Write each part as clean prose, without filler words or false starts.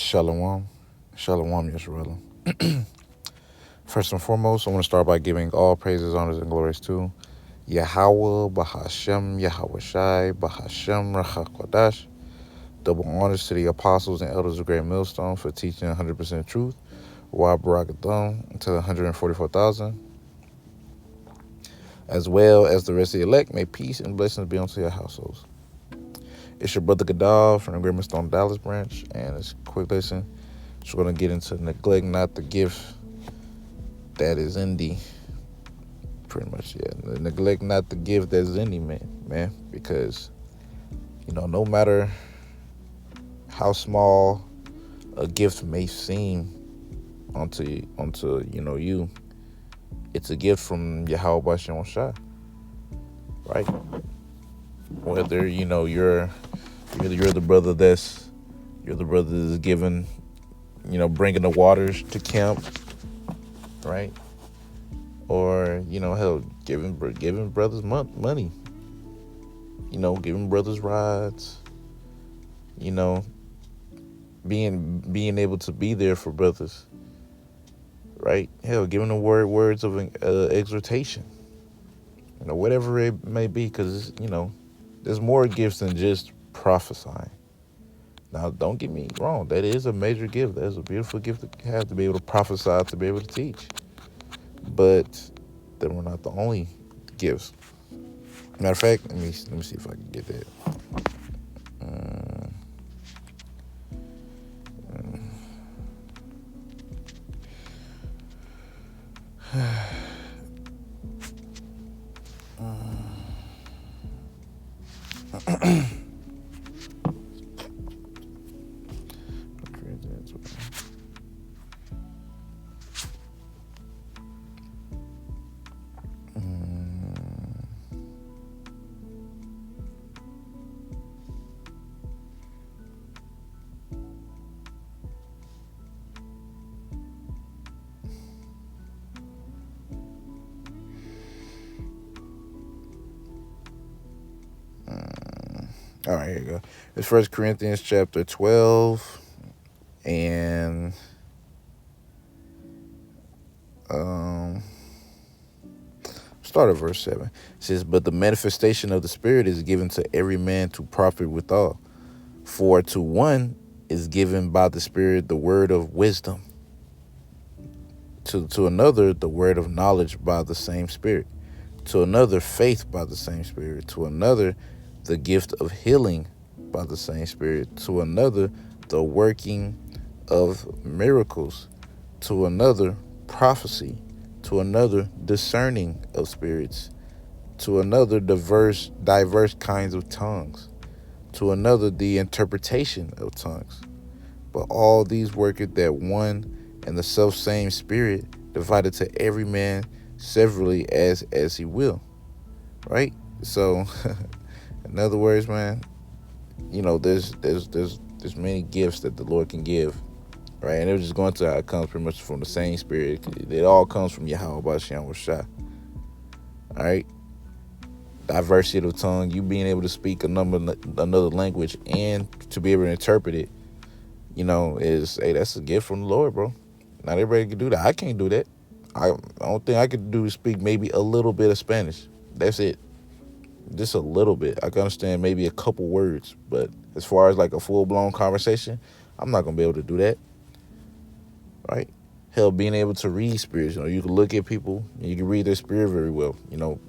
Shalom. Shalom, Yisrael. First and foremost, I want to start by giving all praises, honors, and glories to Yahweh, Bahashem, Yahweh Shai, Bahashem, Rachakwadash. Double honors to the apostles and elders of Great Millstone for teaching 100% truth. Wa Barakathon to the 144,000, as well as the rest of the elect. May peace and blessings be unto your households. It's your brother Gadal from the Great Millstone Dallas branch, and it's a quick lesson. Just going to get into neglect not the gift that is in thee. Pretty much, yeah. Neglect not the gift that is in thee, man. Because, no matter how small a gift may seem onto you, it's a gift from Yahweh Bashem Shai, right? Whether you're the brother that's given, bringing the waters to camp, right? Or hell, giving brothers money, giving brothers rides, being able to be there for brothers, right? Hell, giving them words of exhortation, whatever it may be, because there's more gifts than just prophesying. Now, don't get me wrong, that is a major gift. That is a beautiful gift to have, to be able to prophesy, to be able to teach. But they were not the only gifts. Matter of fact, let me see if I can get that. All right, here you go. It's 1 Corinthians chapter 12 and start at verse 7. It says, "But the manifestation of the Spirit is given to every man to profit withal. For to one is given by the Spirit the word of wisdom, to another the word of knowledge by the same Spirit, to another faith by the same Spirit, to another the gift of healing by the same Spirit, to another the working of miracles, to another prophecy, to another discerning of spirits, to another diverse kinds of tongues, to another the interpretation of tongues. But all these worketh that one and the self same Spirit, divided to every man severally as he will." Right? So in other words, man, there's many gifts that the Lord can give, right? And it was just going to how it comes pretty much from the same Spirit. It all comes from Yahweh Bashem Shai. All right? Diversity of tongue, you being able to speak another language and to be able to interpret it, that's a gift from the Lord, bro. Not everybody can do that. I can't do that. I don't think I could speak maybe a little bit of Spanish. That's it. Just a little bit. I can understand maybe a couple words, but as far as like a full-blown conversation, I'm not going to be able to do that, right? Hell, being able to read spirits, you can look at people and you can read their spirit very well.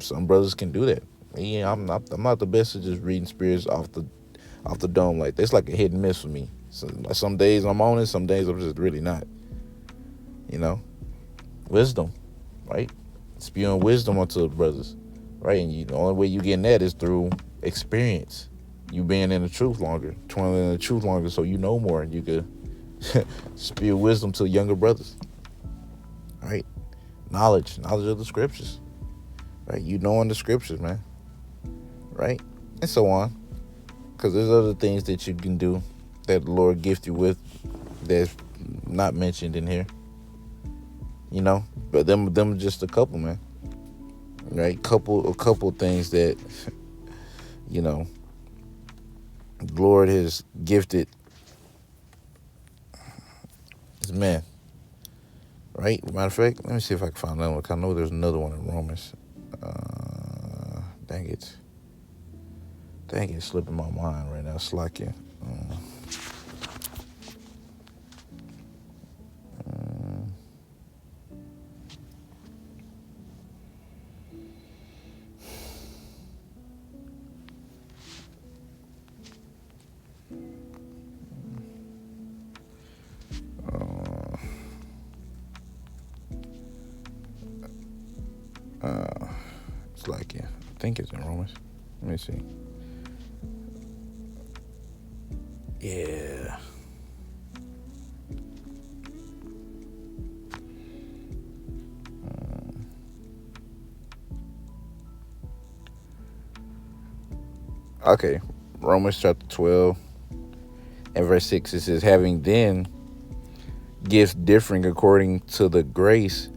Some brothers can do that. Yeah, I'm not the best at just reading spirits off the dome like that. It's like a hit and miss for me. So, some days I'm on it, some days I'm just really not. Wisdom, right? Spewing wisdom onto the brothers, right? And the only way you getting that is through experience. You being in the truth longer, twirling in the truth longer, so you know more, and you could spew wisdom to younger brothers, right? Knowledge of the scriptures, right? Knowing the scriptures, man, right? And so on, because there's other things that you can do that the Lord gift you with that's not mentioned in here. But them just a couple, man. Right? A couple things that the Lord has gifted men, right? Matter of fact, let me see if I can find another one. 'Cause I know there's another one in Romans. Dang it. Dang, it's slipping my mind right now. Slacking. Slacking. I think it's in Romans. Let me see. Yeah. Okay. Romans chapter 12 and verse 6, it says, having then gifts differing according to the grace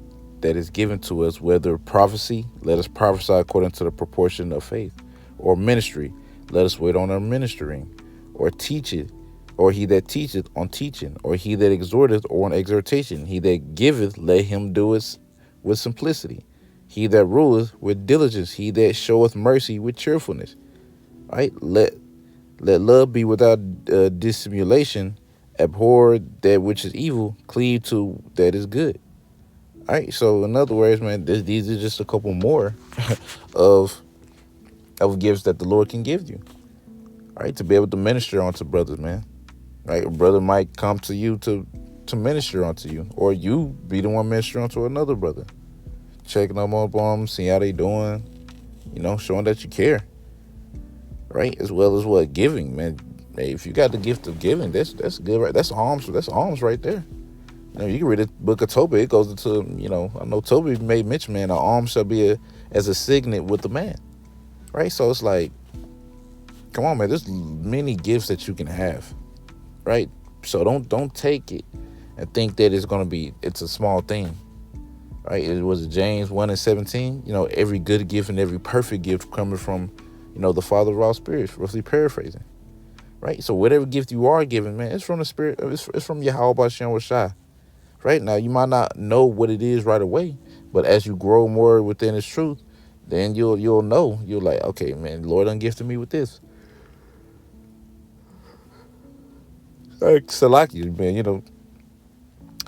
that is given to us, whether prophecy, let us prophesy according to the proportion of faith, or ministry, let us wait on our ministering, or teach it, or he that teacheth on teaching, or he that exhorteth on exhortation, he that giveth, let him do it with simplicity, he that ruleth with diligence, he that showeth mercy with cheerfulness. Right? Let love be without dissimulation, abhor that which is evil, cleave to that is good. All right, so in other words, man, these are just a couple more of gifts that the Lord can give you. All right, to be able to minister onto brothers, man. Right, a brother might come to you to minister onto you, or you be the one ministering onto another brother, checking them up on them, seeing how they doing, showing that you care. Right, as well as what giving, man. Hey, if you got the gift of giving, that's good, right? That's alms. That's alms right there. You can read the book of Tobit. It goes into, I know Tobit made mention, man, an alms shall be as a signet with the man. Right? So it's like, come on, man, there's many gifts that you can have. Right? So don't take it and think that it's a small thing. Right? It was James 1:17. Every good gift and every perfect gift coming from, the Father of all spirits, roughly paraphrasing. Right? So whatever gift you are given, man, it's from the Spirit. It's from Yahweh Bashem Shai. Right? Now, you might not know what it is right away, but as you grow more within His truth, then you'll know. You're like, okay, man, the Lord done gifted me with this. Like Salaki, man,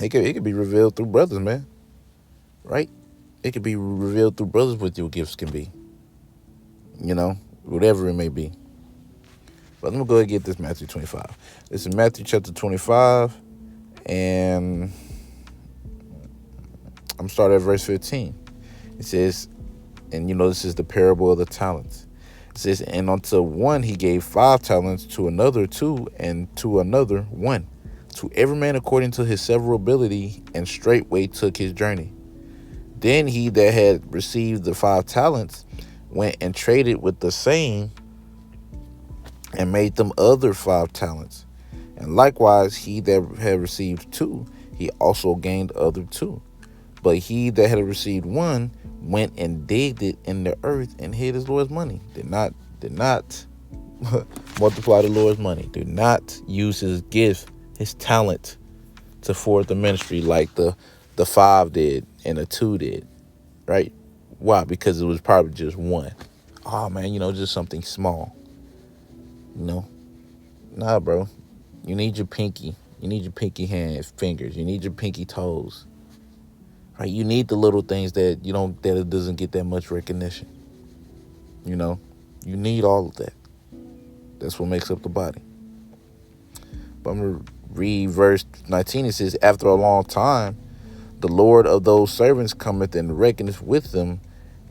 it could be revealed through brothers, man. Right? It could be revealed through brothers what your gifts can be. Whatever it may be. But I'm going to go ahead and get this Matthew 25. This is Matthew chapter 25, and I'm starting at verse 15. It says, and this is the parable of the talents. It says, and unto one he gave 5 talents, to another 2, and to another 1. To every man according to his several ability, and straightway took his journey. Then he that had received the 5 talents went and traded with the same, and made them other 5 talents. And likewise he that had received 2, he also gained other 2. But he that had received 1 went and digged it in the earth and hid his Lord's money. Did not multiply the Lord's money. Did not use his gift, his talent, to forward the ministry like the 5 did and the 2 did. Right? Why? Because it was probably just 1. Oh man, just something small. Nah, bro. You need your pinky. You need your pinky hands, fingers. You need your pinky toes. Right? You need the little things that that it doesn't get that much recognition. You need all of that. That's what makes up the body. But I'm gonna read verse 19. It says, after a long time, the Lord of those servants cometh and reckoneth with them,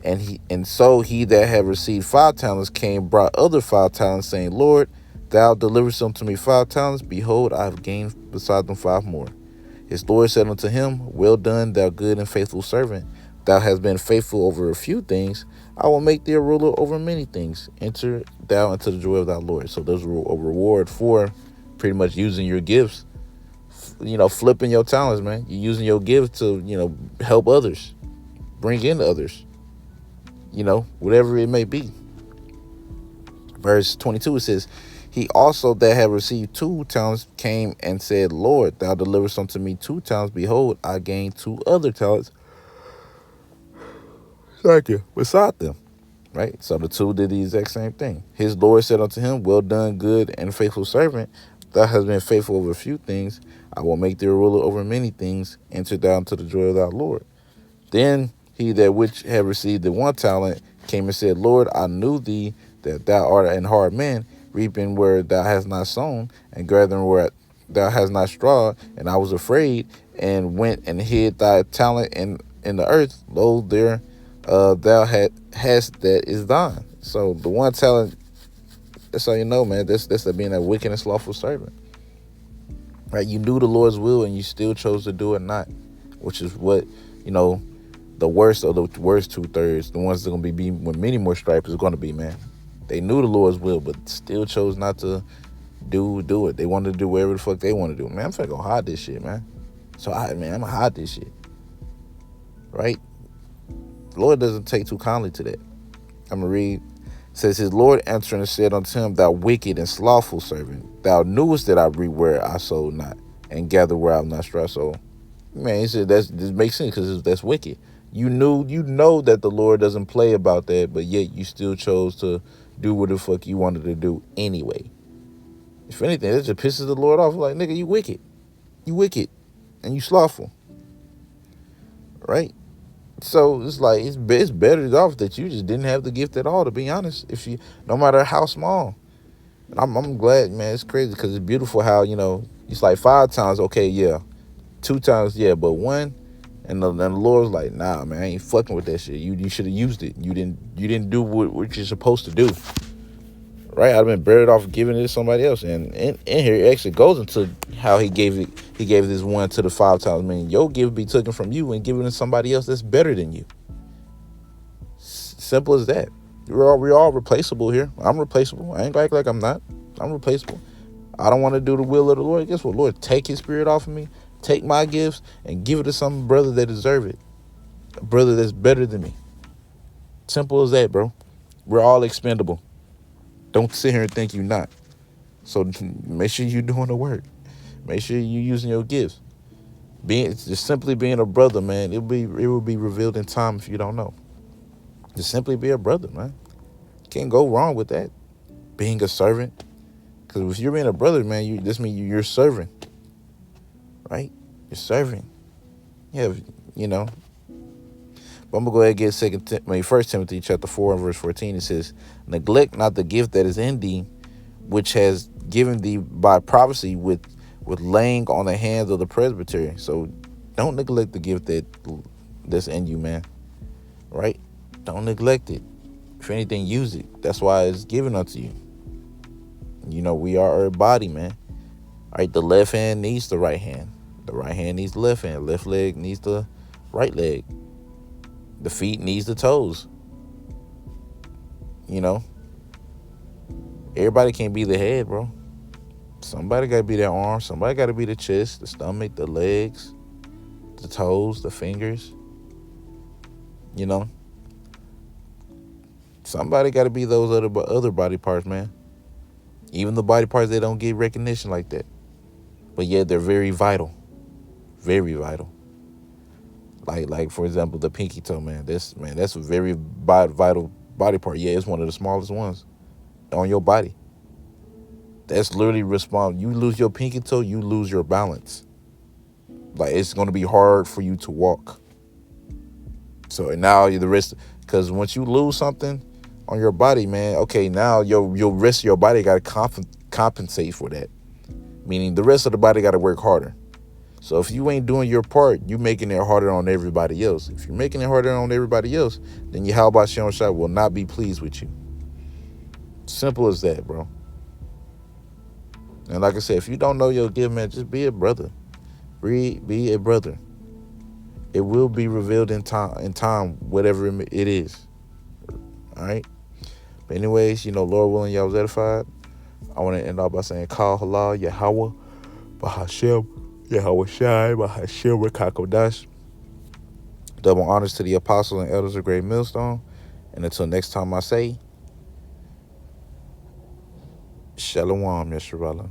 and so he that had received 5 talents came, brought other 5 talents, saying, Lord, thou deliverest unto me 5 talents. Behold, I have gained beside them 5 more. His Lord said unto him, well done, thou good and faithful servant. Thou hast been faithful over a few things. I will make thee a ruler over many things. Enter thou into the joy of thy Lord. So there's a reward for pretty much using your gifts, flipping your talents, man. You're using your gifts to, help others, bring in others, whatever it may be. Verse 22, it says, He also that had received 2 talents came and said, Lord, thou deliverest unto me 2 talents. Behold, I gained 2 other talents. Thank you. Beside them. Right? So the two did the exact same thing. His Lord said unto him, well done, good and faithful servant. Thou hast been faithful over a few things. I will make thee a ruler over many things. Enter thou into the joy of thy Lord. Then he that which had received the 1 talent came and said, Lord, I knew thee that thou art an hard man, reaping where thou hast not sown, and gathering where thou hast not strawed. And I was afraid, and went and hid thy talent in the earth. Lo, there thou hast that is thine. So the 1 talent, that's how you know, man. That's being a wicked and slothful servant. Right? You knew the Lord's will, and you still chose to do it not, which is what, you know, the worst of the worst 2/3, the ones that are going to be with many more stripes is going to be, man. They knew the Lord's will, but still chose not to do it. They wanted to do whatever the fuck they want to do. Man, I'm finna go hide this shit, man. So, I'm going to hide this shit. Right? The Lord doesn't take too kindly to that. I'm going to read. It says, his Lord answering and said unto him, thou wicked and slothful servant, thou knewest that I reap where I sowed not, and gather where I have not strawed. So, man, he said this makes sense because that's wicked. You know that the Lord doesn't play about that, but yet you still chose to do what the fuck you wanted to do anyway. If anything, it just pisses the Lord off. Like, nigga, you wicked, and you slothful, right? So it's like it's better off that you just didn't have the gift at all. To be honest, if you, no matter how small, I'm glad, man. It's crazy because it's beautiful how, you know, it's like 5 times, okay, yeah, 2 times, yeah, but 1. And the Lord was like, nah, man, I ain't fucking with that shit. You should have used it. You didn't do what you're supposed to do. Right? I'd have been better off giving it to somebody else. And in here it actually goes into how he gave this 1 to the 5 times. I mean, your gift be taken from you and given to somebody else that's better than you. Simple as that. We're all replaceable here. I'm replaceable. I ain't gonna act like I'm not. I'm replaceable. I don't want to do the will of the Lord. Guess what, Lord? Take his spirit off of me. Take my gifts and give it to some brother that deserve it. A brother that's better than me. Simple as that, bro. We're all expendable. Don't sit here and think you're not. So make sure you're doing the work. Make sure you're using your gifts. Just simply being a brother, man. It will be revealed in time if you don't know. Just simply be a brother, man. Can't go wrong with that. Being a servant. Because if you're being a brother, man, this means you're serving. Right? You're serving. Yeah, you know. But I'm going to go ahead and get 1 Timothy chapter 4 and verse 14. It says, neglect not the gift that is in thee, which has given thee by prophecy with laying on the hands of the presbytery. So don't neglect the gift that's in you, man. Right? Don't neglect it. If anything, use it. That's why it's given unto you. You know, we are our body, man. All right, the left hand needs the right hand. The right hand needs the left hand. Left leg needs the right leg. The feet needs the toes. You know, everybody can't be the head, bro. Somebody got to be their arm. Somebody got to be the chest, the stomach, the legs, the toes, the fingers. You know, somebody got to be those other body parts, man. Even the body parts that don't get recognition like that, but yet they're very vital. Very vital. Like for example, the pinky toe, man. That's a very vital body part. Yeah, it's one of the smallest ones on your body. That's literally You lose your pinky toe, you lose your balance. Like, it's going to be hard for you to walk. So now the rest, because once you lose something on your body, man, okay, now your rest of your body got to compensate for that. Meaning the rest of the body got to work harder. So if you ain't doing your part, you making it harder on everybody else. If you're making it harder on everybody else, then Yahweh Shem Shai will not be pleased with you. Simple as that, bro. And like I said, if you don't know your gift, man, just be a brother. Be a brother. It will be revealed in time, whatever it is. All right? But anyways, you know, Lord willing, y'all was edified. I want to end off by saying, Kal Halal, Yahweh, Bahashem, Yahweh Shai, Bahashem, Rekakodash. Double honors to the apostles and elders of Great Millstone. And until next time I say, Shalom, Yasharala.